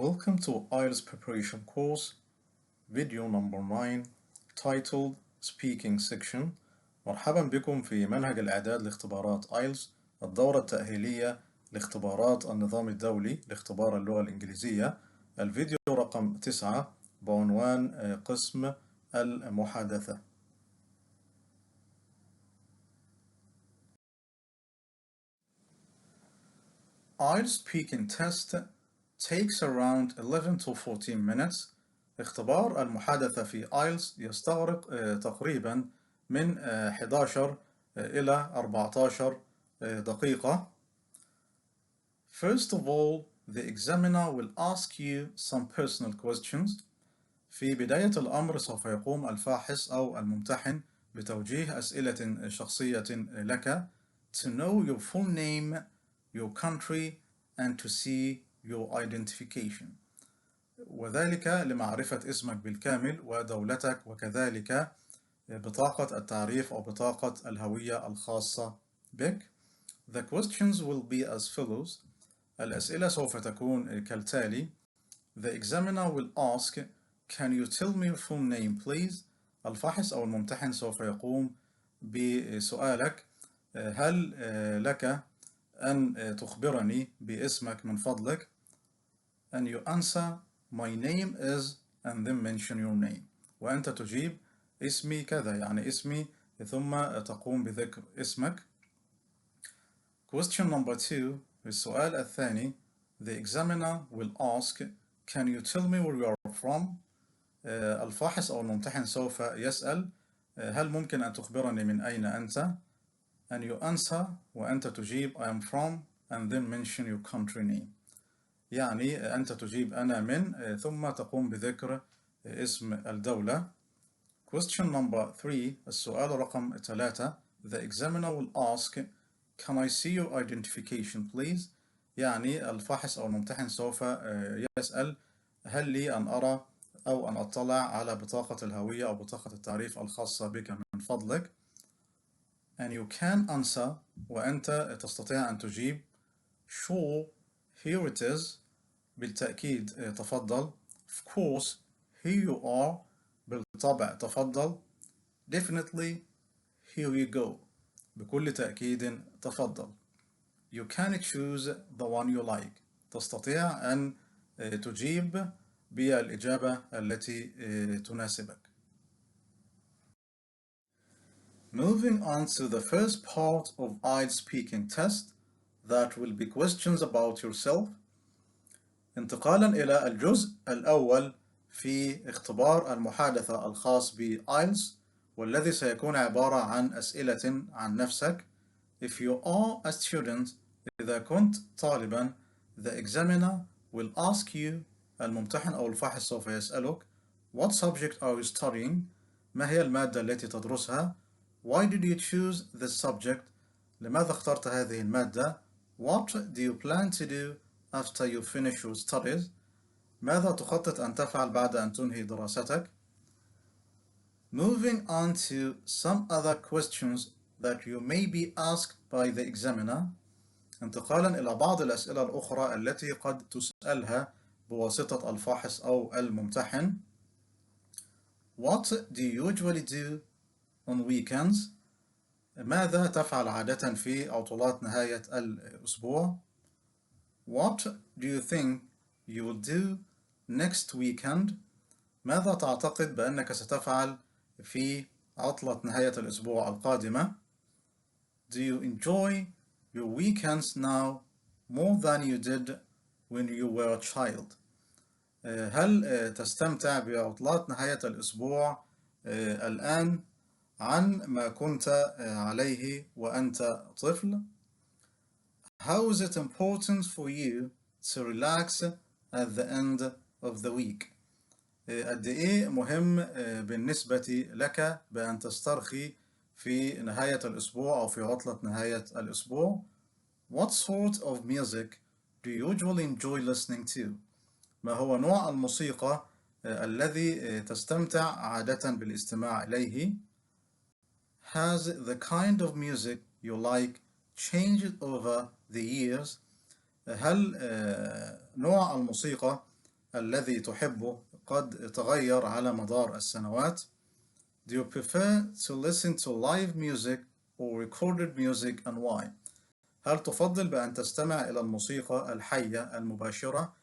Welcome to IELTS preparation course, video number 9, titled Speaking section. مرحبا بكم في منهج الإعداد لاختبارات IELTS، الدورة التأهيلية لاختبارات النظام الدولي لاختبار اللغة الإنجليزية. الفيديو رقم 9 بعنوان قسم المحادثة. IELTS speaking test takes around 11 to 14 minutes. اختبار المحادثة في IELTS يستغرق تقريبا من 11 إلى 14 دقيقة. First of all, the examiner will ask you some personal questions. في بداية الأمر سوف يقوم الفاحص أو الممتحن بتوجيه أسئلة شخصية لك to know your full name, your country, and to see your identification. وذلك لمعرفة اسمك بالكامل ودولتك وكذلك بطاقة التعريف أو بطاقة الهوية الخاصة بك. The questions will be as follows. الأسئلة سوف تكون كالتالي. The examiner will ask, can you tell me your full name please? الفاحص أو الممتحن سوف يقوم بسؤالك هل لك أن تخبرني باسمك من فضلك؟ And you answer, my name is, and then mention your name. وأنت تجيب اسمي كذا، يعني اسمي ثم تقوم بذكر اسمك. Question number 2. السؤال الثاني. The examiner will ask, can you tell me where you are from? الفاحص أو الممتحن سوف يسأل هل ممكن أن تخبرني من أين أنت؟ And you answer وأنت تجيب I am from and then mention your country name. يعني أنت تجيب أنا من ثم تقوم بذكر اسم الدولة. Question number 3. السؤال رقم 3. The examiner will ask, can I see your identification please? يعني الفاحص أو الممتحن سوف يسأل هل لي أن أرى أو أن أطلع على بطاقة الهوية أو بطاقة التعريف الخاصة بك من فضلك. And you can answer وأنت تستطيع أن تجيب sure, here it is, بالتأكيد تفضل. Of course, here you are, بالطبع تفضل. Definitely, here you go, بكل تأكيد تفضل. You can choose the one you like. تستطيع أن تجيب بالإجابة التي تناسبك. Moving on to the first part of IELTS speaking test, that will be questions about yourself. انتقالا إلى الجزء الأول في اختبار المحادثة الخاص ب IELTS والذي سيكون عبارة عن أسئلة عن نفسك. If you are a student, إذا كنت طالبا, the examiner will ask you, الممتحن أو الفاحص سوف يسألك what subject are you studying? ما هي المادة التي تدرسها? Why did you choose this subject? لماذا اخترت هذه المادة؟ What do you plan to do after you finish your studies? ماذا تخطط أن تفعل بعد أن تنهي دراستك؟ Moving on to some other questions that you may be asked by the examiner. انتقالا إلى بعض الأسئلة الأخرى التي قد تسألها بواسطة الفاحص أو الممتحن. What do you usually do on weekends? ماذا تفعل عادة في عطلات نهاية الأسبوع؟ What do you think you will do next weekend? ماذا تعتقد بأنك ستفعل في عطلة نهاية الأسبوع القادمة؟ Do you enjoy your weekends now more than you did when you were a child? هل تستمتع بعطلات نهاية الأسبوع الآن عن ما كنت عليه وأنت طفل؟ How is it important for you to relax at the end of the week? قد إيه مهم بالنسبة لك بأن تسترخي في نهاية الأسبوع أو في عطلة نهاية الأسبوع؟ What sort of music do you usually enjoy listening to? ما هو نوع الموسيقى الذي تستمتع عادة بالاستماع إليه؟ Has the kind of music you like changed over the years? هل نوع الموسيقى الذي تحبه قد تغير على مدار السنوات. Do you prefer to listen to live music or recorded music and why? هل تفضل بأن تستمع إلى الموسيقى الحية المباشرة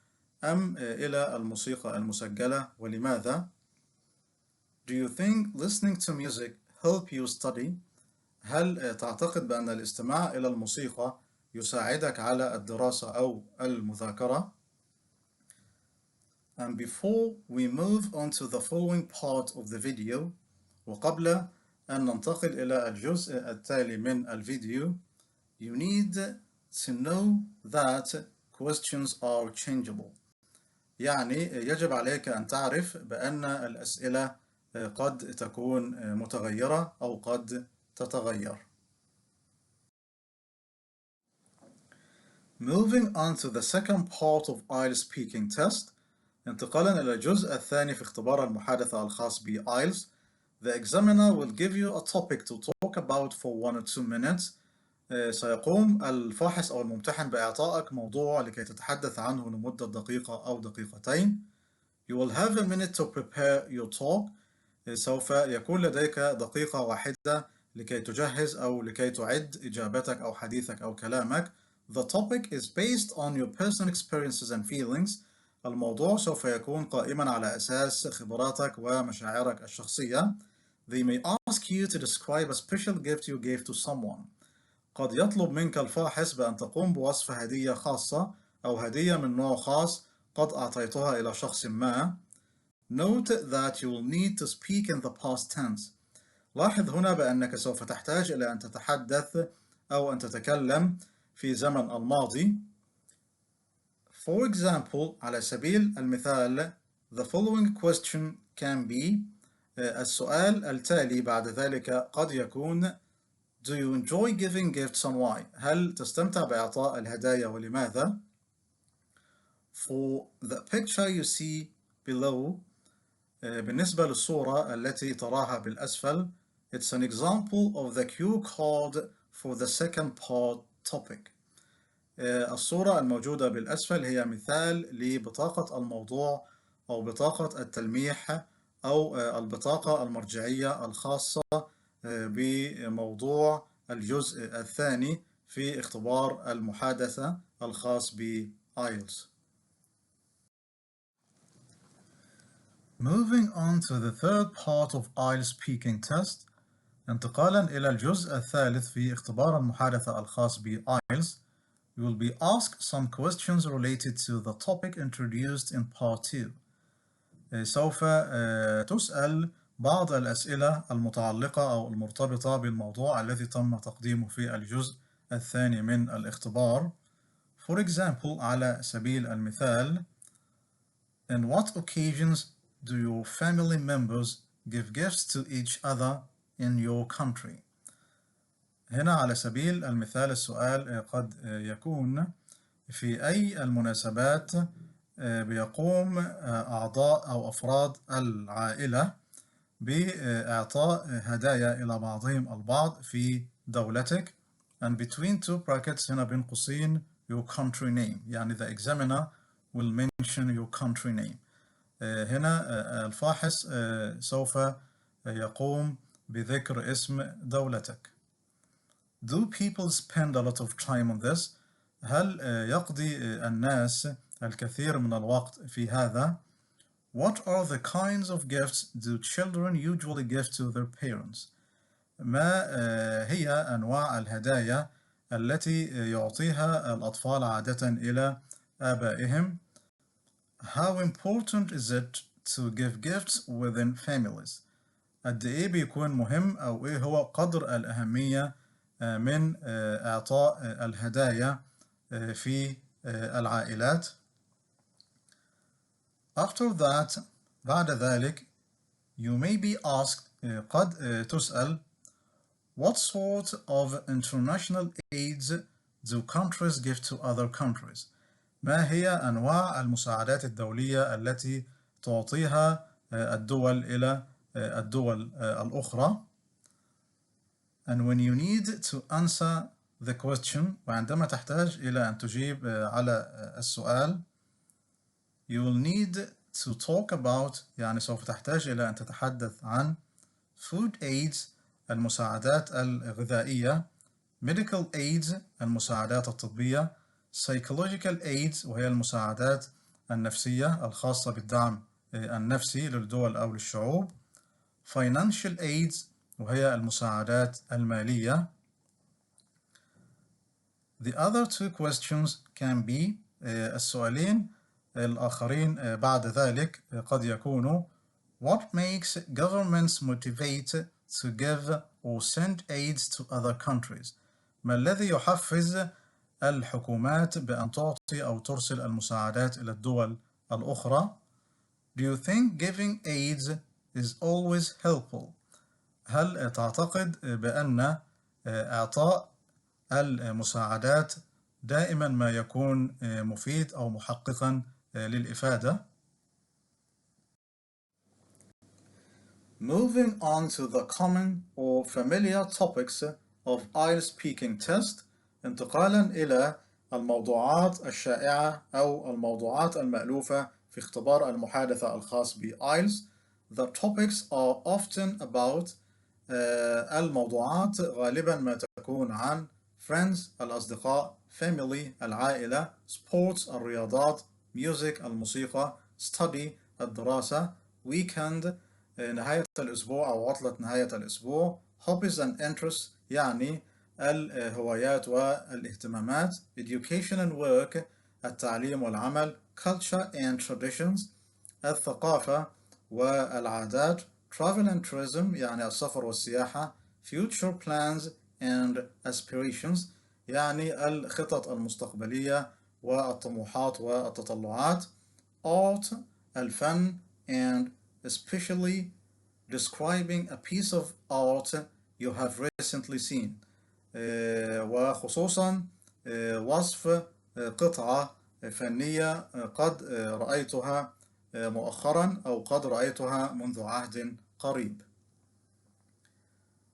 أم إلى الموسيقى المسجلة ولماذا؟ Do you think listening to music help you study? هل تعتقد بأن الاستماع إلى الموسيقى يساعدك على الدراسة أو المذاكرة؟ And before we move on to the following part of the video, وقبل أن ننتقل إلى الجزء التالي من الفيديو, you need to know that questions are changeable. يعني يجب عليك أن تعرف بأن الأسئلة قد تكون متغيرة أو قد تتغير. Moving on to the second part of IELTS speaking test. انتقالا إلى الجزء الثاني في اختبار المحادثة الخاص ب IELTS. The examiner will give you a topic to talk about for 1 or 2 minutes. سيقوم الفاحص أو الممتحن بإعطائك موضوع لكي تتحدث عنه لمدة دقيقة أو دقيقتين. You will have a minute to prepare your talk. سوف يكون لديك دقيقة واحدة لكي تجهز أو لكي تعد إجابتك أو حديثك أو كلامك. The topic is based on your personal experiences and feelings. الموضوع سوف يكون قائما على أساس خبراتك ومشاعرك الشخصية. They may ask you to describe a special gift you gave to someone. قد يطلب منك الفاحص بأن تقوم بوصف هدية خاصة أو هدية من نوع خاص قد أعطيتها إلى شخص ما. Note that you will need to speak in the past tense. لاحظ هنا بأنك سوف تحتاج إلى أن تتحدث أو أن تتكلم في زمن الماضي. For example, على سبيل المثال, the following question can be السؤال التالي بعد ذلك قد يكون Do you enjoy giving gifts and why? هل تستمتع بإعطاء الهدايا ولماذا؟ For the picture you see below, بالنسبة للصورة التي تراها بالأسفل, it's an example of the cue card for the second part topic. الصورة الموجودة بالأسفل هي مثال لبطاقة الموضوع أو بطاقة التلميح أو البطاقة المرجعية الخاصة بموضوع الجزء الثاني في اختبار المحادثة الخاص ب IELTS. Moving on to the third part of IELTS speaking test. انتقالا إلى الجزء الثالث في اختبار المحادثة الخاص ب IELTS. You will be asked some questions related to the topic introduced in part 2. سوف تسأل بعض الأسئلة المتعلقة أو المرتبطة بالموضوع الذي تم تقديمه في الجزء الثاني من الاختبار. For example, على سبيل المثال, in what occasions do your family members give gifts to each other in your country? هنا على سبيل المثال السؤال قد يكون في أي المناسبات بيقوم أعضاء أو أفراد العائلة بإعطاء هدايا إلى بعضهم البعض في دولتك. and between two brackets هنا بين قوسين your country name. يعني the examiner will mention your country name. هنا الفاحص سوف يقوم بذكر اسم دولتك. Do people spend a lot of time on this? هل يقضي الناس الكثير من الوقت في هذا؟ What are the kinds of gifts do children usually give to their parents? ما هي أنواع الهدايا التي يعطيها الأطفال عادة إلى آبائهم؟ How important is it to give gifts within families? قد إيه بيكون مهم أو إيه هو قدر الأهمية من إعطاء الهدايا في العائلات. After that, بعد ذلك, you may be asked, قد تسأل, what sort of international aids do countries give to other countries? ما هي أنواع المساعدات الدولية التي تعطيها الدول إلى الدول الأخرى؟ And when you need to answer the question, وعندما تحتاج إلى أن تجيب على السؤال, you will need to talk about يعني سوف تحتاج إلى أن تتحدث عن food aids المساعدات الغذائية، medical aids المساعدات الطبية، psychological aids وهي المساعدات النفسية الخاصة بالدعم النفسي للدول أو للشعوب، financial aids وهي المساعدات المالية. The other two questions can be السؤالين الآخرين بعد ذلك قد يكونوا What makes governments motivate to give or send aids to other countries؟ ما الذي يحفز الحكومات بأن تعطي أو ترسل المساعدات إلى الدول الأخرى؟ Do you think giving aids is always helpful؟ هل تعتقد بأن إعطاء المساعدات دائما ما يكون مفيد أو محققا للإفادة؟ Moving on to the common or familiar topics of IELTS speaking test، انتقالا إلى الموضوعات الشائعة أو الموضوعات المألوفة في اختبار المحادثة الخاص ب IELTS. The topics are often about الموضوعات غالبا ما تكون عن friends الأصدقاء، family العائلة، sports الرياضات، music الموسيقى، study الدراسة، weekend نهاية الأسبوع أو عطلة نهاية الأسبوع، hobbies and interests يعني الهوايات والاهتمامات، education and work التعليم والعمل، culture and traditions الثقافة والعادات، travel and tourism يعني السفر والسياحة، future plans and aspirations يعني الخطط المستقبلية والطموحات والتطلعات، art الفن and especially describing a piece of art you have recently seen وخصوصا وصف قطعة فنية قد رأيتها مؤخرا أو قد رأيتها منذ عهد قريب.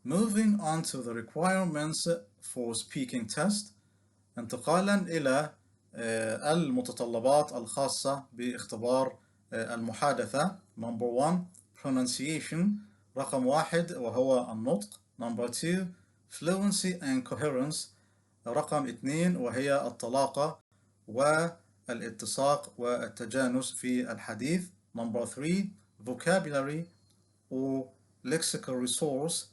Moving on to the requirements for speaking test، انتقالا إلى المتطلبات الخاصة باختبار المحادثة. Number 1 pronunciation رقم 1 وهو النطق. Number 2 fluency and coherence رقم 2 وهي الطلاقة والاتساق والتجانس في الحديث. Number 3 vocabulary و lexical resource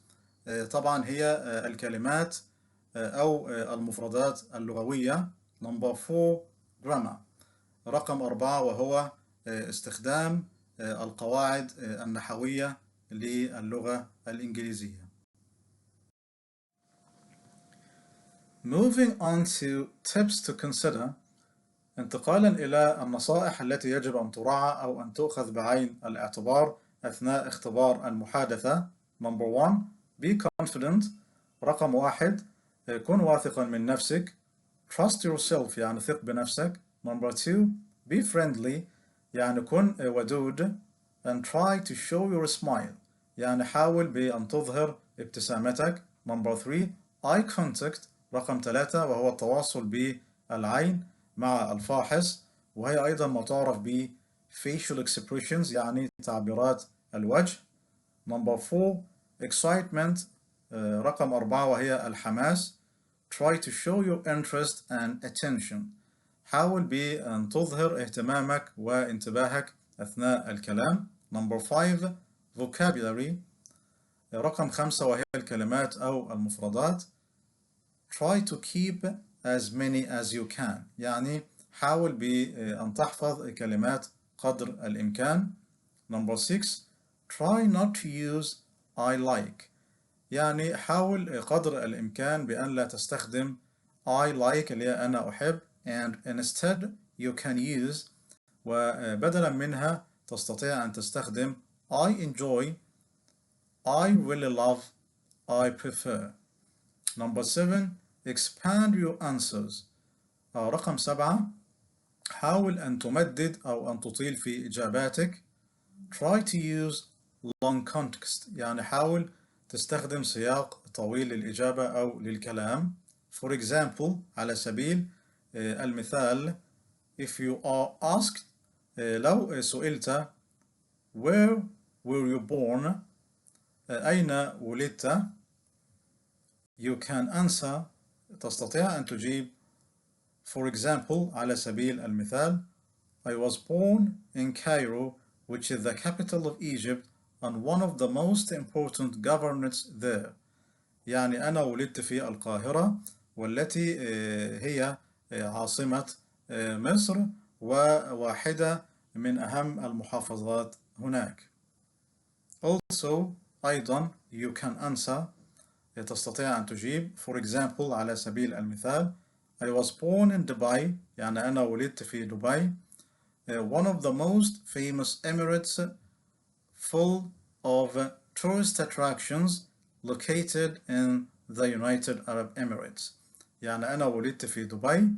طبعا هي الكلمات أو المفردات اللغوية. Number 4 grammar رقم 4 وهو استخدام القواعد النحوية للغة الإنجليزية. Moving on to tips to consider، انتقالا إلى النصائح التي يجب أن تراعى أو أن تؤخذ بعين الاعتبار أثناء اختبار المحادثة. Number 1 be confident رقم 1 كن واثقا من نفسك. Trust yourself يعني ثق بنفسك. Number 2 be friendly يعني كن ودود. And try to show your smile يعني حاول بأن تظهر ابتسامتك. Number 3 eye contact رقم 3 وهو التواصل بالعين مع الفاحص، وهي أيضا ما تعرف ب facial expressions يعني تعبيرات الوجه. Number 4 excitement رقم 4 وهي الحماس. Try to show your interest and attention حاول بأن تظهر اهتمامك وانتباهك أثناء الكلام. Number 5 vocabulary رقم 5 وهي الكلمات أو المفردات. Try to keep as many as you can يعني حاول بأن تحفظ كلمات قدر الإمكان. Number 6 try not to use I like يعني حاول قدر الإمكان بأن لا تستخدم I like اللي هي أنا أحب and instead you can use وبدلا منها تستطيع أن تستخدم I enjoy I really love I prefer. Number 7 expand your answers رقم 7 حاول أن تمدد أو أن تطيل في إجاباتك. Try to use long context يعني حاول تستخدم سياق طويل للإجابة أو للكلام. For example على سبيل المثال if you are asked لو سئلت where were you born أين ولدت you can answer تستطيع أن تجيب for example على سبيل المثال I was born in Cairo which is the capital of Egypt and one of the most important governorates there يعني أنا ولدت في القاهرة والتي هي عاصمة مصر وواحدة من أهم المحافظات هناك. Also أيضا you can answer تستطيع أن تجيب for example على سبيل المثال I was born in Dubai يعني أنا ولدت في دبي one of the most famous emirates full of tourist attractions located in the United Arab Emirates يعني أنا ولدت في دبي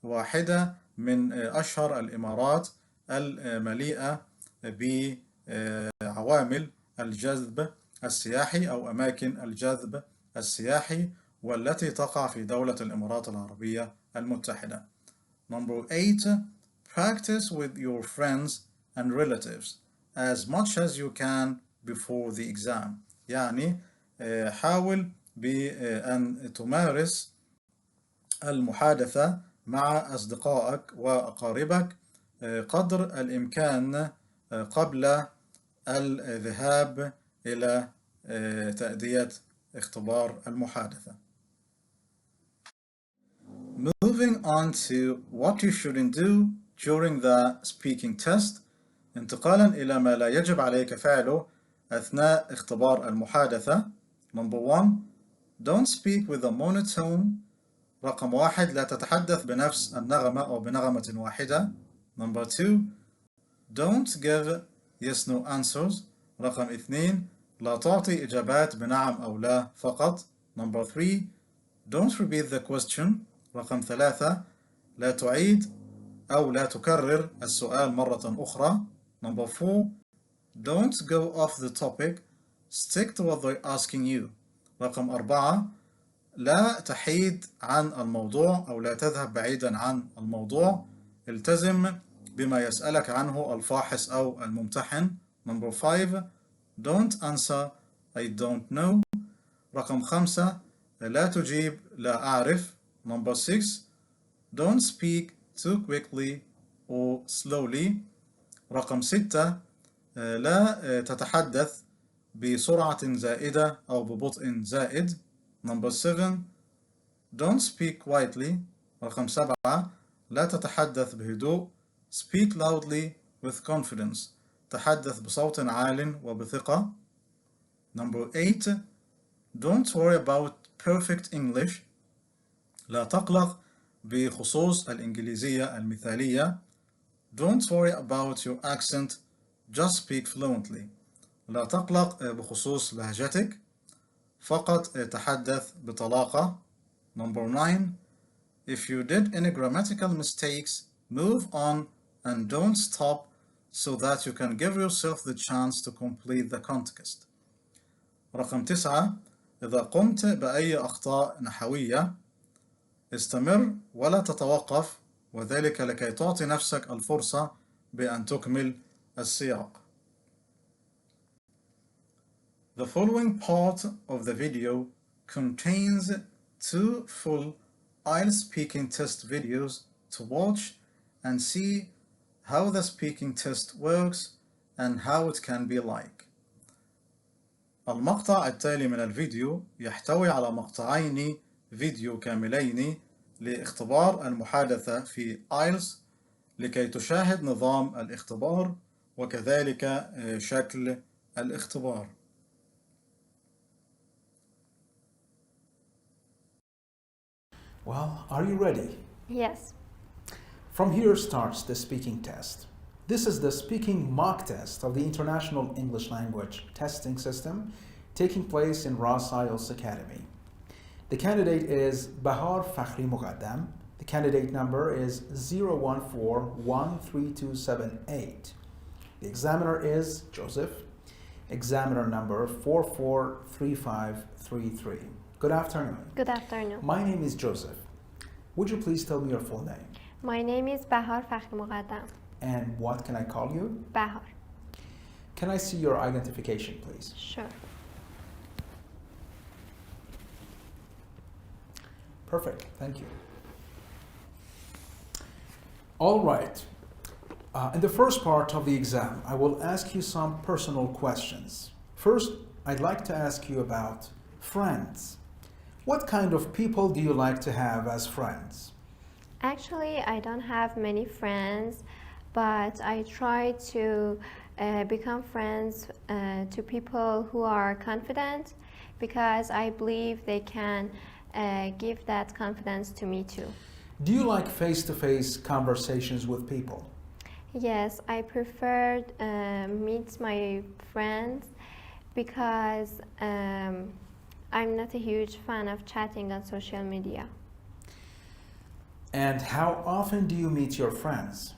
واحدة من أشهر الإمارات المليئة بعوامل الجذب السياحي أو أماكن الجذب السياحي والتي تقع في دولة الإمارات العربية المتحدة. Number 8. Practice with your friends and relatives as much as you can before the exam. يعني حاول بأن تمارس المحادثة مع أصدقائك وأقاربك قدر الإمكان قبل الذهاب إلى تأدية اختبار المحادثة. Moving on to what you shouldn't do during the speaking test. انتقالا إلى ما لا يجب عليك فعله أثناء اختبار المحادثة. Number 1. Don't speak with a monotone. رقم 1. لا تتحدث بنفس النغمة أو بنغمة واحدة. Number 2. Don't give yes no answers. رقم 2. لا تعطي إجابات بنعم أو لا فقط. Number 3. Don't repeat the question. رقم 3. لا تعيد أو لا تكرر السؤال مرة أخرى. Number 4. Don't go off the topic. Stick to what they're asking you. رقم 4. لا تحيد عن الموضوع أو لا تذهب بعيدا عن الموضوع. التزم بما يسألك عنه الفاحص أو الممتحن. Number 5. Don't answer I don't know. رقم 5. لا تجيب لا أعرف. Number 6. Don't speak too quickly or slowly. رقم 6. لا تتحدث بسرعة زائدة أو ببطء زائد. Number 7. Don't speak quietly. رقم 7. لا تتحدث بهدوء. Speak loudly with confidence. تحدث بصوت عال وبثقة. Number 8. Don't worry about perfect English. لا تقلق بخصوص الإنجليزية المثالية. Don't worry about your accent. Just speak fluently. لا تقلق بخصوص لهجتك. فقط تحدث بطلاقة. Number 9. If you did any grammatical mistakes, move on and don't stop so that you can give yourself the chance to complete the contest. رقم 9. إذا قمت بأي أخطاء نحوية استمر ولا تتوقف وذلك لكي تعطي نفسك الفرصة بأن تكمل السياق. The following part of the video contains 2 full IELTS speaking test videos to watch and see how the speaking test works and how it can be like. المقطع التالي من الفيديو يحتوي على مقطعين فيديو كاملين لاختبار المحادثة في IELTS لكي تشاهد نظام الاختبار وكذلك شكل الاختبار. Well, are you ready? Yes. From here starts the speaking test. This is the speaking mock test of the International English Language Testing System taking place in Ras IELTS Academy. The candidate is Bahar Fakhri Muqaddam. The candidate number is 014-13278. The examiner is Joseph. Examiner number 443533. Good afternoon. Good afternoon. My name is Joseph. Would you please tell me your full name? My name is Bahar Fakhri Muqaddam. And what can I call you? Bahar. Can I see your identification, please? Sure. Perfect, thank you. All right. In the first part of the exam, I will ask you some personal questions. First, I'd like to ask you about friends. What kind of people do you like to have as friends? Actually, I don't have many friends, but I try to become friends to people who are confident, because I believe they can give that confidence to me too. Do you like face-to-face conversations with people? Yes, I prefer meet my friends because I'm not a huge fan of chatting on social media. And how often do you meet your friends?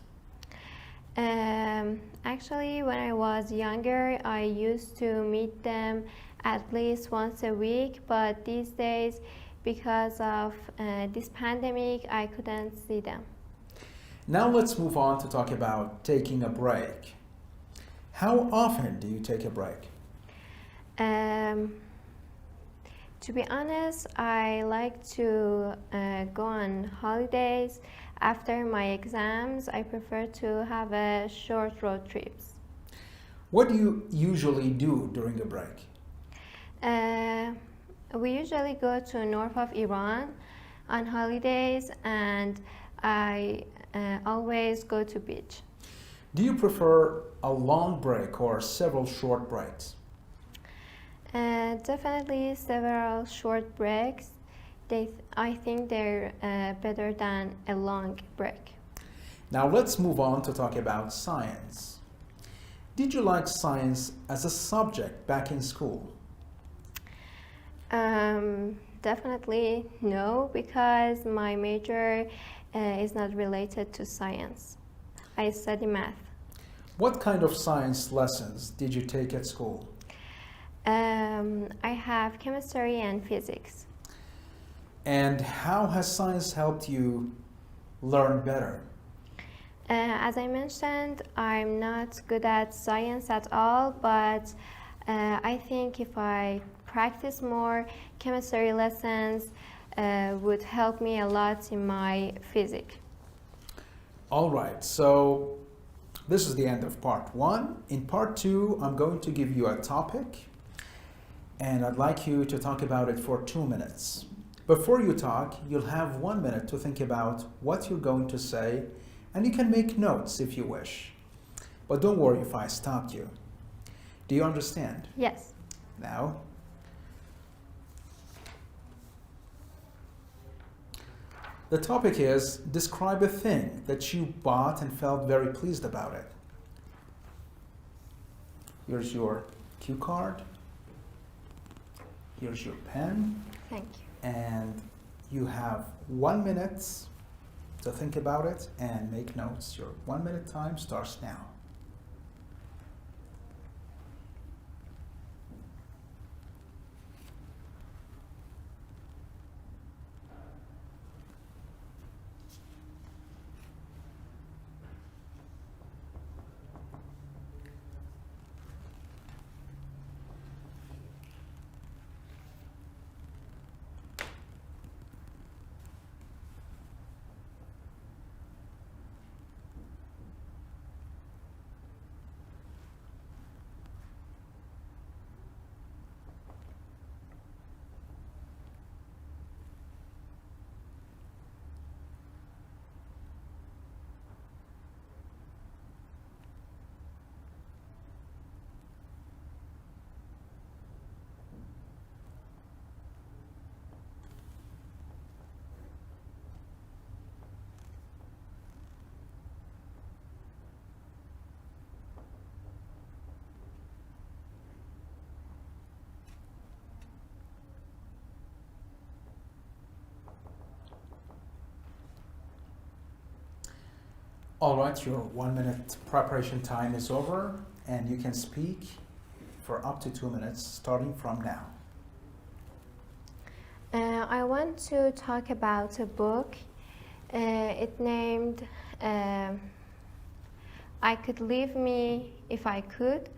Actually, when I was younger, I used to meet them at least once a week, but these days, because of this pandemic, I couldn't see them. Now let's move on to talk about taking a break. How often do you take a break? To be honest, I like to go on holidays. After my exams, I prefer to have a short road trips. What do you usually do during a break? We usually go to north of Iran on holidays, and I always go to beach. Do you prefer a long break or several short breaks? Definitely several short breaks. I think they're better than a long break. Now let's move on to talk about science. Did you like science as a subject back in school? Definitely no, because my major is not related to science. I study math. What kind of science lessons did you take at school? I have chemistry and physics. And how has science helped you learn better? As I mentioned, I'm not good at science at all, but I think if I practice more, chemistry lessons would help me a lot in my physics. All right, so this is the end of part 1. In part 2, I'm going to give you a topic, and I'd like you to talk about it for 2 minutes. Before you talk, you'll have 1 minute to think about what you're going to say, and you can make notes if you wish. But don't worry if I stopped you. Do you understand? Yes. Now, the topic is, describe a thing that you bought and felt very pleased about it. Here's your cue card. Here's your pen. Thank you. And you have 1 minute to think about it and make notes. Your 1 minute time starts now. All right, your 1 minute preparation time is over, and you can speak for up to 2 minutes starting from now. I want to talk about a book. It named I could leave me if I could.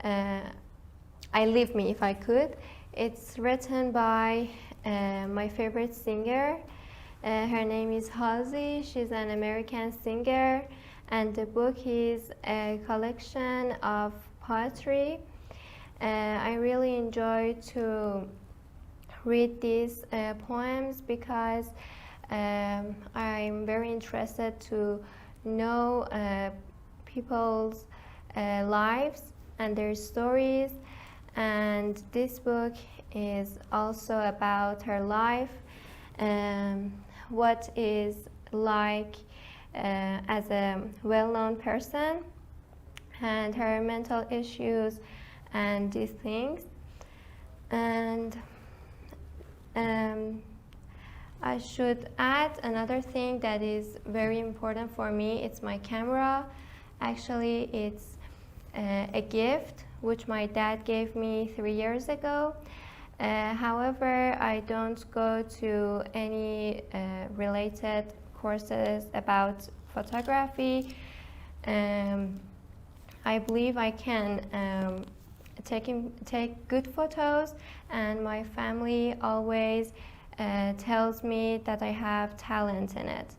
I leave me if I could. It's written by my favorite singer. Her name is Halsey. She's an American singer, and the book is a collection of poetry. I really enjoy to read these poems because I'm very interested to know people's lives and their stories, and this book is also about her life, what is like as a well-known person, and her mental issues and these things. And I should add another thing that is very important for me. It's my camera. Actually, it's a gift which my dad gave me 3 years ago. However, I don't go to any related courses about photography. I believe I can take good photos, and my family always tells me that I have talent in it.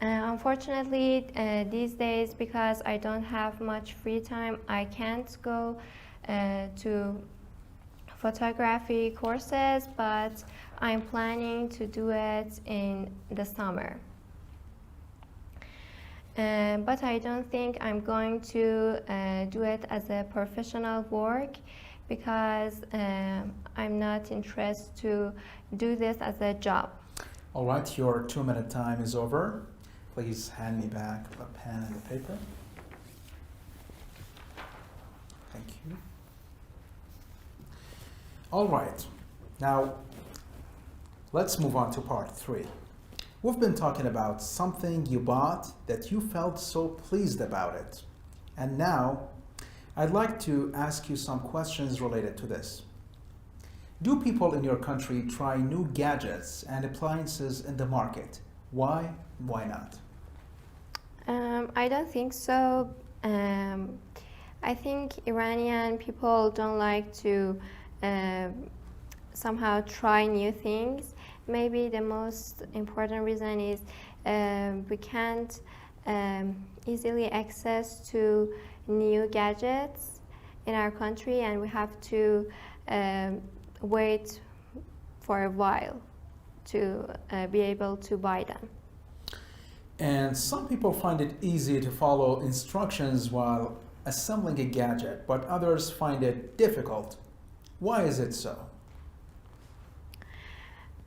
Unfortunately, these days, because I don't have much free time, I can't go to photography courses, but I'm planning to do it in the summer. But I don't think I'm going to do it as a professional work, because I'm not interested to do this as a job. All right, your 2-minute time is over. Please hand me back a pen and a paper. Thank you. All right, now let's move on to part 3. We've been talking about something you bought that you felt so pleased about it. And now I'd like to ask you some questions related to this. Do people in your country try new gadgets and appliances in the market? Why? Why not? I don't think so. I think Iranian people don't like to somehow try new things. Maybe the most important reason is we can't easily access to new gadgets in our country, and we have to wait for a while to be able to buy them. And some people find it easy to follow instructions while assembling a gadget, but others find it difficult. Why is it so?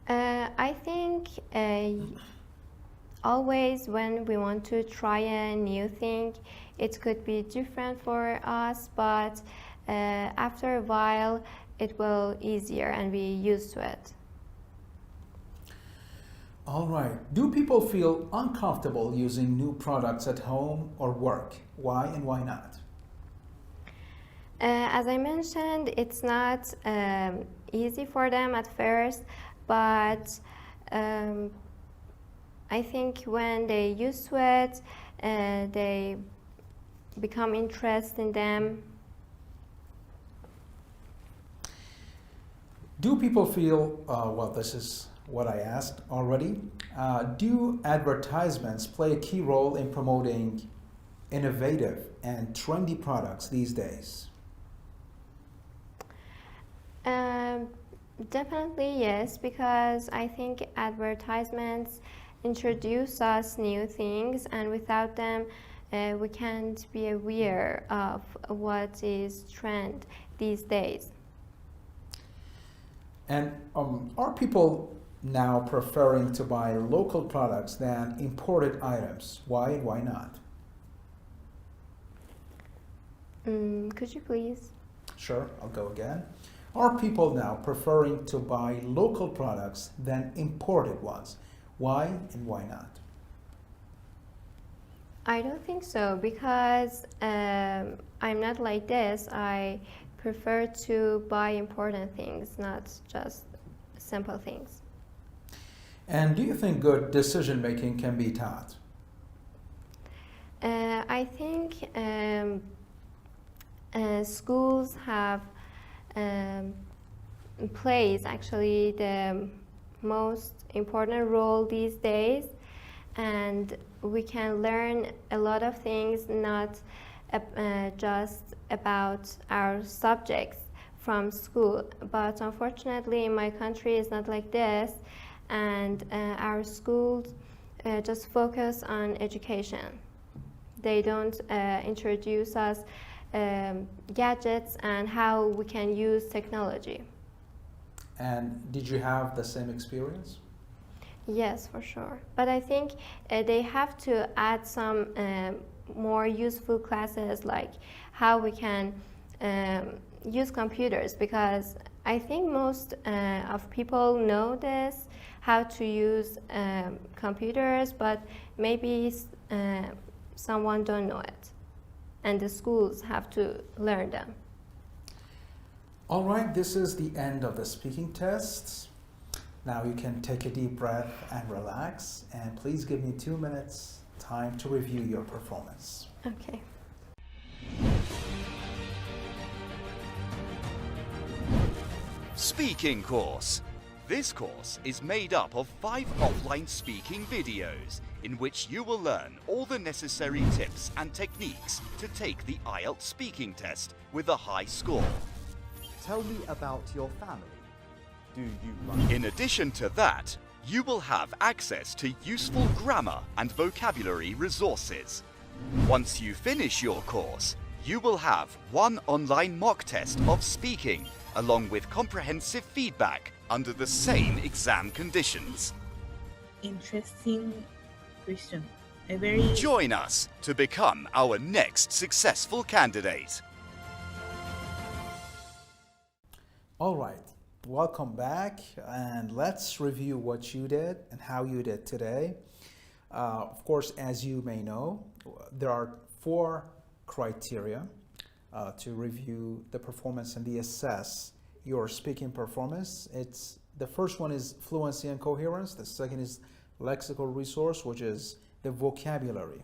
I think always when we want to try a new thing, it could be different for us, but after a while it will easier and be used to it. All right. Do people feel uncomfortable using new products at home or work? Why and why not? As I mentioned, it's not easy for them at first, but I think when they used to it, they become interested in them. Do people feel, well, this is what I asked already. Do advertisements play a key role in promoting innovative and trendy products these days? Definitely yes, because I think advertisements introduce us new things, and without them we can't be aware of what is trend these days. And are people now preferring to buy local products than imported items? Why and why not? Could you please? Sure, I'll go again. Are people now preferring to buy local products than imported ones? Why and why not? I don't think so, because I'm not like this. I prefer to buy important things, not just simple things. And do you think good decision making can be taught? I think schools have plays actually the most important role these days, and we can learn a lot of things, not just about our subjects from school, but unfortunately in my country it's not like this, and our schools just focus on education. They don't introduce us gadgets and how we can use technology. And did you have the same experience? Yes, for sure. But I think they have to add some more useful classes, like how we can use computers, because I think most of people know this, how to use computers, but maybe someone don't know it, and the schools have to learn them. All right, this is the end of the speaking tests. Now you can take a deep breath and relax, and please give me 2 minutes time to review your performance. Okay. Speaking course. This course is made up of 5 offline speaking videos in which you will learn all the necessary tips and techniques to take the IELTS speaking test with a high score. Tell me about your family. Do you like? In addition to that, you will have access to useful grammar and vocabulary resources. Once you finish your course, you will have 1 online mock test of speaking, along with comprehensive feedback under the same exam conditions. Interesting question. A very Join us to become our next successful candidate. All right, welcome back, and let's review what you did and how you did today. Of course, as you may know, there are 4 criteria to review the performance and assess your speaking performance. The first one is fluency and coherence. The second is lexical resource, which is the vocabulary.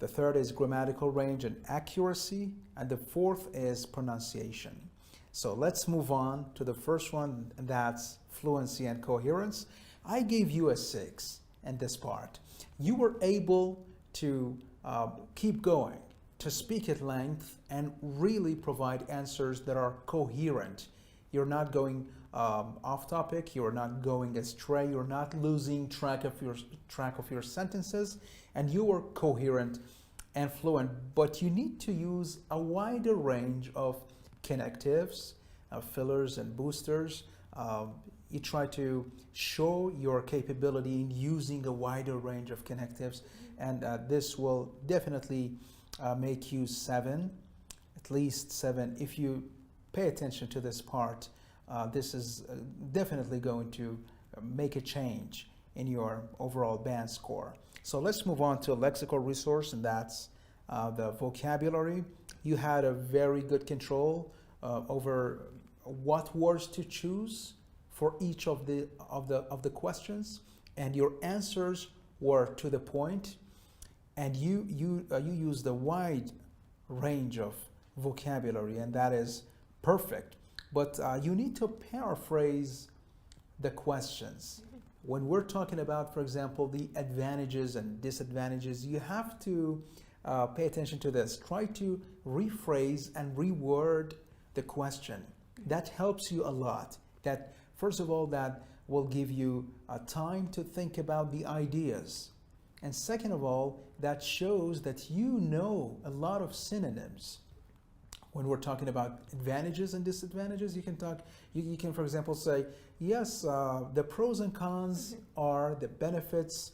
The third is grammatical range and accuracy, and the fourth is pronunciation. So let's move on to the first one, and that's fluency and coherence. I gave you a 6 in this part. You were able to keep going, to speak at length, and really provide answers that are coherent. You're not going off topic, you're not going astray, you're not losing track of your sentences, and you are coherent and fluent. But you need to use a wider range of connectives, fillers and boosters. You try to show your capability in using a wider range of connectives, and this will definitely make you 7, at least 7. If you pay attention to this part, this is definitely going to make a change in your overall band score. So let's move on to lexical resource, and that's the vocabulary. You had a very good control over what words to choose for each of the questions, and your answers were to the point, and you used a wide range of vocabulary, and that is perfect. But you need to paraphrase the questions. When we're talking about, for example, the advantages and disadvantages, you have to pay attention to this. Try to rephrase and reword the question. That helps you a lot. That, first of all, that will give you time to think about the ideas. And second of all, that shows that you know a lot of synonyms. When we're talking about advantages and disadvantages, you can, for example, say, yes, the pros and cons are, the benefits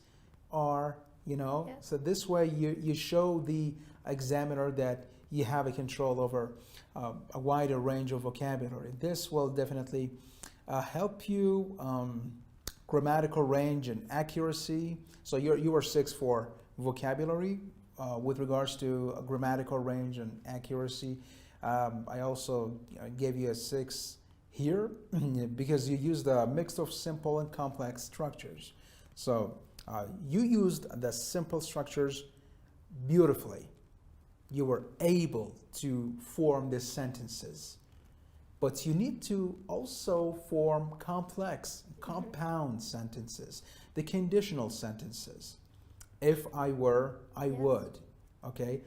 are, you know. Yes. So this way you show the examiner that you have a control over a wider range of vocabulary. This will definitely help you. Grammatical range and accuracy. So you were 6 for vocabulary. With regards to grammatical range and accuracy, I also gave you a 6 here because you used a mix of simple and complex structures. So you used the simple structures beautifully. You were able to form these sentences. But you need to also form complex, compound sentences, the conditional sentences. If I were, I would, okay?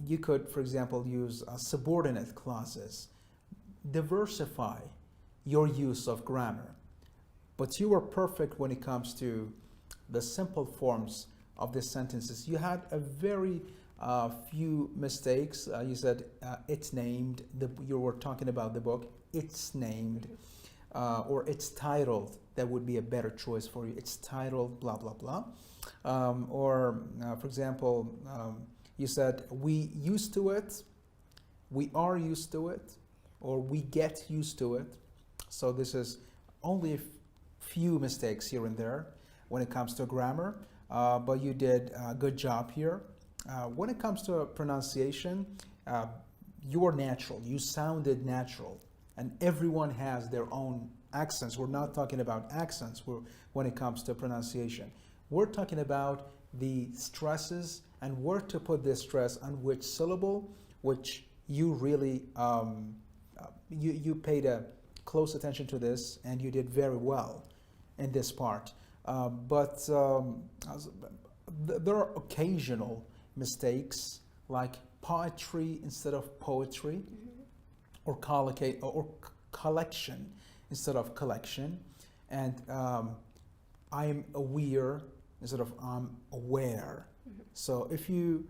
You could, for example, use subordinate clauses. Diversify your use of grammar. But you were perfect when it comes to the simple forms of the sentences. You had a very few mistakes. You said it's named. You were talking about the book. It's named, or it's titled. That would be a better choice for you. It's titled blah blah blah. For example, you said we used to it, we are used to it, or we get used to it. So this is only a few mistakes here and there when it comes to grammar, but you did a good job here. When it comes to pronunciation, you are natural. You sounded natural, and everyone has their own accents. We're not talking about accents when it comes to pronunciation. We're talking about the stresses and where to put this stress on which syllable, which you really you paid a close attention to this, and you did very well in this part. But there are occasional mistakes, like poetry instead of poetry, or collection instead of collection, and I'm aware instead of I'm aware. So if you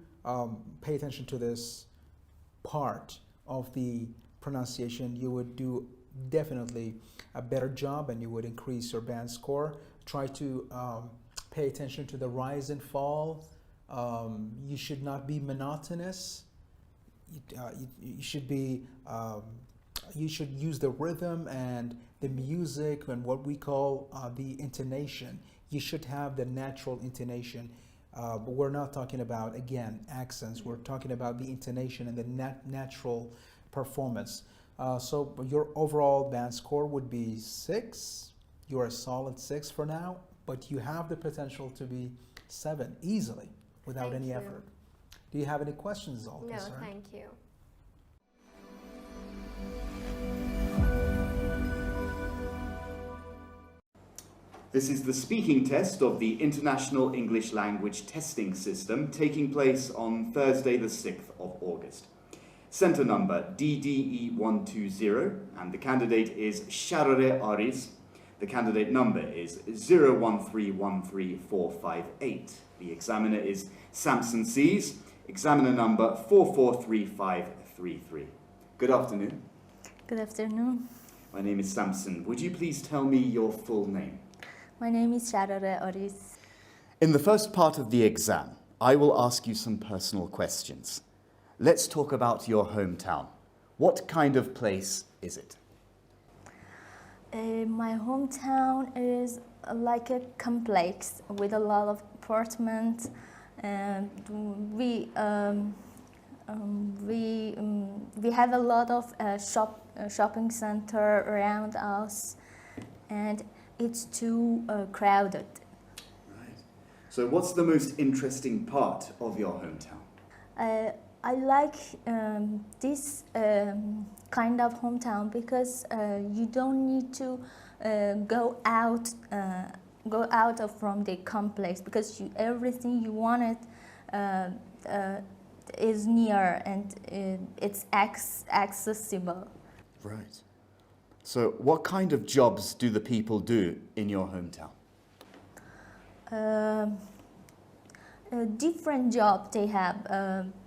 pay attention to this part of the pronunciation, you would do definitely a better job, and you would increase your band score. Try to pay attention to the rise and fall. You should not be monotonous. You should be. You should use the rhythm and the music and what we call the intonation. You should have the natural intonation. But we're not talking about, again, accents. We're talking about the intonation and the natural performance. So your overall band score would be 6. You're a solid 6 for now, but you have the potential to be 7 easily without any effort. Do you have any questions, all No, concerned? thank you. This is the speaking test of the International English Language Testing System, taking place on Thursday the 6th of August. Centre number DDE120, and the candidate is Sharare Aris. The candidate number is 013134558. The examiner is Samson Sees, examiner number 443533. Good afternoon. Good afternoon. My name is Samson. Would you please tell me your full name? My name is Sharare Aris. In the first part of the exam, I will ask you some personal questions. Let's talk about your hometown. What kind of place is it? My hometown is like a complex with a lot of apartments, and we have a lot of shopping center around us, and it's too crowded. Right. So what's the most interesting part of your hometown? I like this kind of hometown because you don't need to go out from the complex, because everything you wanted is near, and it's accessible. Right. So what kind of jobs do the people do in your hometown? Different job they have.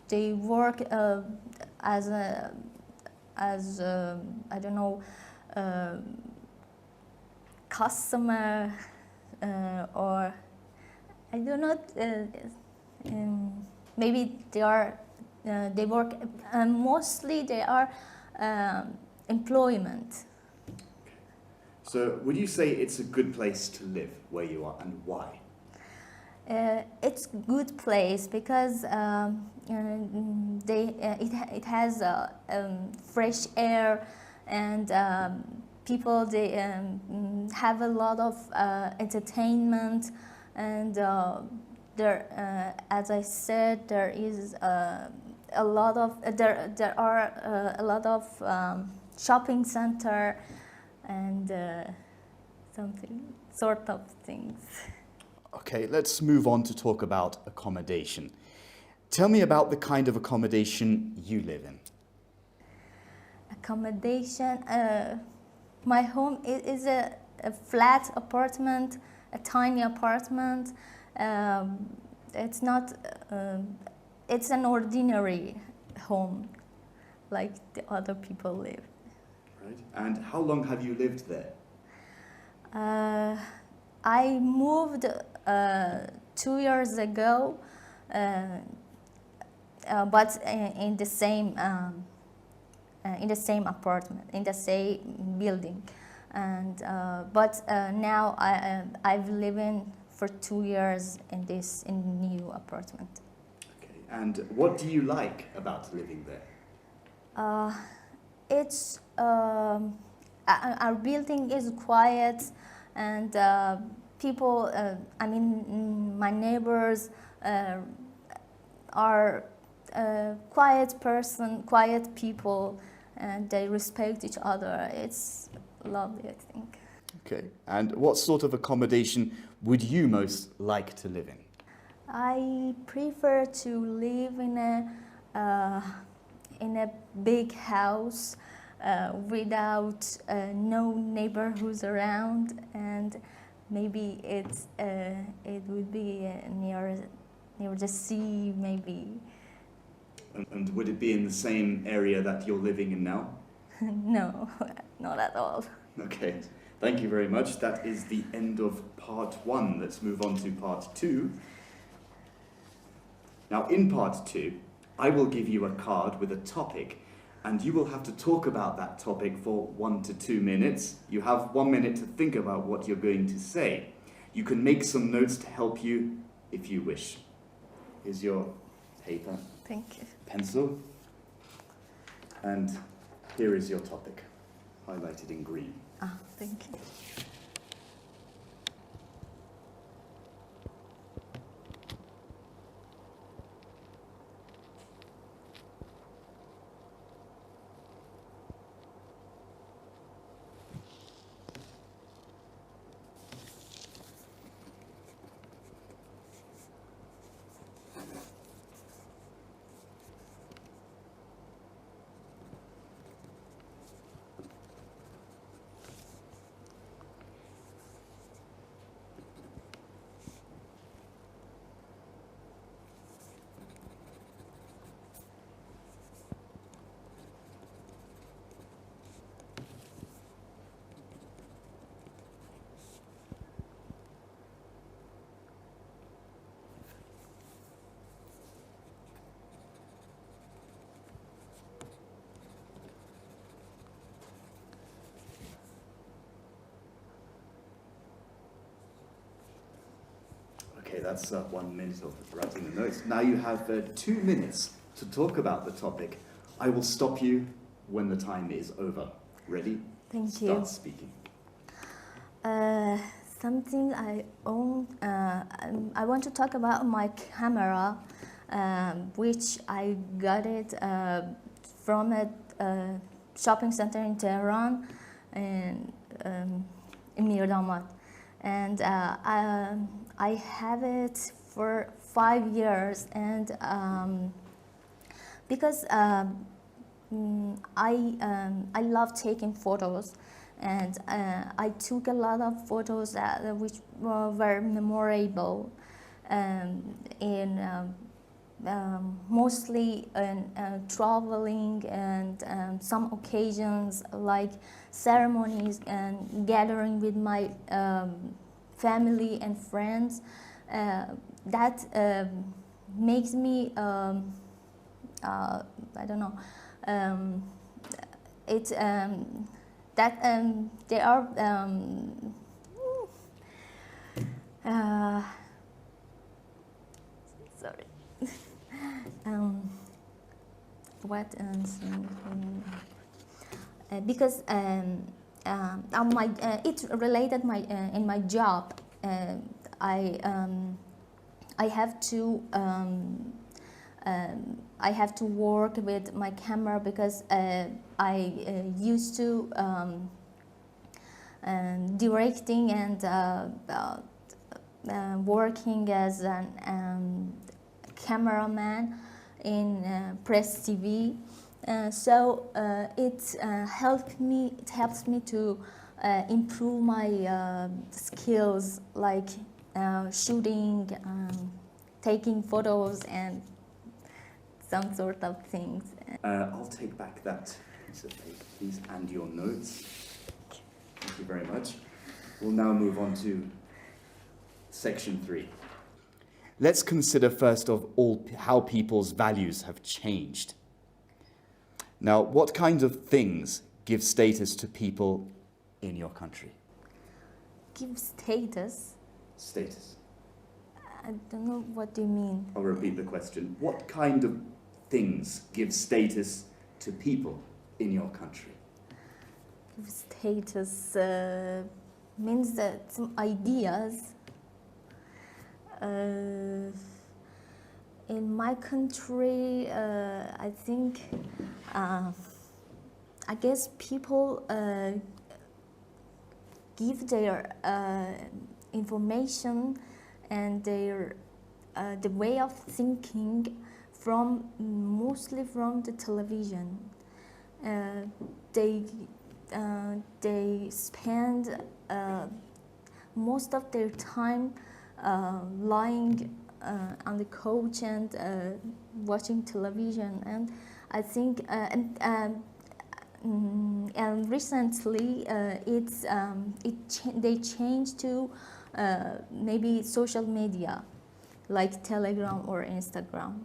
They work as I don't know, customer, or I don't know. Maybe they work. Mostly they are employment. So would you say it's a good place to live where you are, and why? It's a good place because it has fresh air, and people have a lot of entertainment, and there, as I said, there is a lot of there are a lot of shopping center and something sort of things. Okay, let's move on to talk about accommodation. Tell me about the kind of accommodation you live in. Accommodation. My home is a flat apartment, a tiny apartment. It's not. It's an ordinary home, like the other people live. Right. And how long have you lived there? I moved 2 years ago, but in the same apartment, in the same building, and but now I've living for 2 years in this new apartment. Okay. And what do you like about living there? It's our building is quiet, and people. I mean, my neighbors are quiet people, and they respect each other. It's lovely, I think. Okay. And what sort of accommodation would you most like to live in? I prefer to live in a big house without no neighborhoods around, and maybe it would be near the sea, maybe. And would it be in the same area that you're living in now? No, not at all. Okay, thank you very much. That is the end of part 1. Let's move on to part 2. Now, in part 2, I will give you a card with a topic, and you will have to talk about that topic for 1 to 2 minutes. You have 1 minute to think about what you're going to say. You can make some notes to help you if you wish. Here's your paper. Thank you. Pencil. And here is your topic, highlighted in green. Thank you. Okay, that's 1 minute of writing the notes. Now you have 2 minutes to talk about the topic. I will stop you when the time is over. Ready? Thank you. Start speaking. Something I own. I want to talk about my camera, which I got it from a shopping center in Tehran, and in Englielts-Mohamad, and I have it for 5 years, and because I love taking photos, and I took a lot of photos which were memorable, mostly in traveling and some occasions like ceremonies and gathering with my family and friends. That makes me I don't know. They are sorry. What because it related my in my job. I have to work with my camera because I used to directing and working as a cameraman in Press TV. So it helps me to improve my skills, like shooting, taking photos, and some sort of things. I'll take back that piece of paper, please, and your notes. Thank you very much. We'll now move on to section 3. Let's consider first of all how people's values have changed. Now, what kinds of things give status to people in your country? Give status? Status. I don't know what you mean. I'll repeat the question. What kind of things give status to people in your country? Give status means that some ideas. In my country, I think, I guess people give their information and their the way of thinking mostly from the television. They spend most of their time lying on the couch and watching television, and I think and recently they changed to maybe social media like Telegram or Instagram.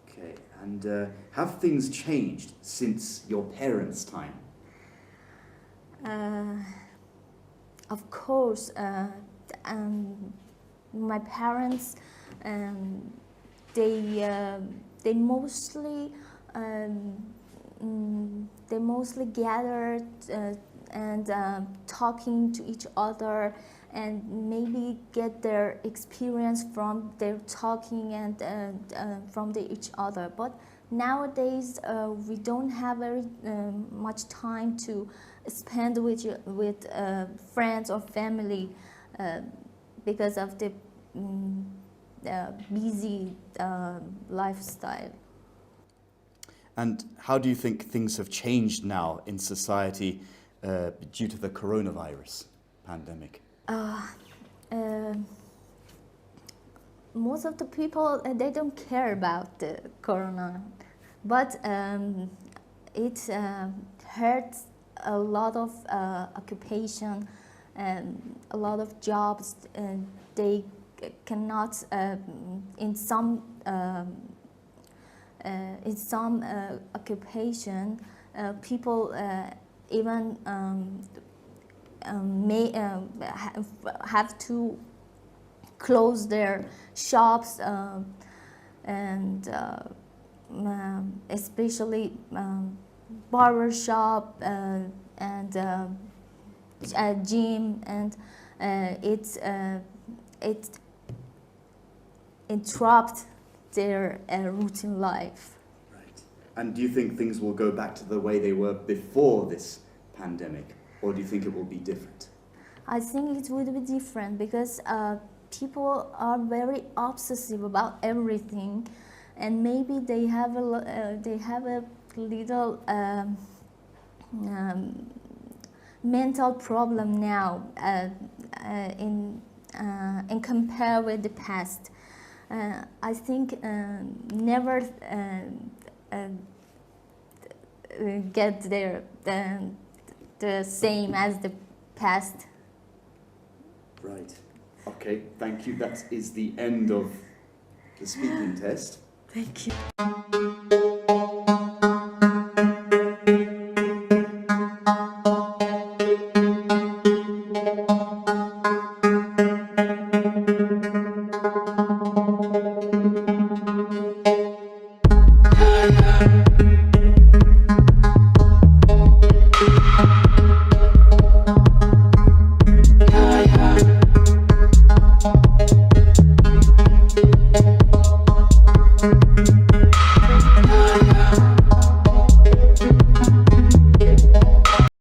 Okay, and have things changed since your parents' time? Of course, my parents, they mostly gathered and talking to each other, and maybe get their experience from their talking and from each other. But nowadays we don't have very much time to spend with friends or family because of the busy lifestyle. And how do you think things have changed now in society due to the coronavirus pandemic? Most of the people, they don't care about the corona, but it hurts a lot of occupation and a lot of jobs. They cannot, in some occupation, people even may have to close their shops, and especially barber shop and a gym, and it interrupt their routine life. Right. And do you think things will go back to the way they were before this pandemic, or do you think it will be different? I think it would be different because people are very obsessive about everything, and maybe they have a little mental problem now in compare with the past. I think never get there the same as the past. Right. Okay, thank you. That is the end of the speaking test. Thank you.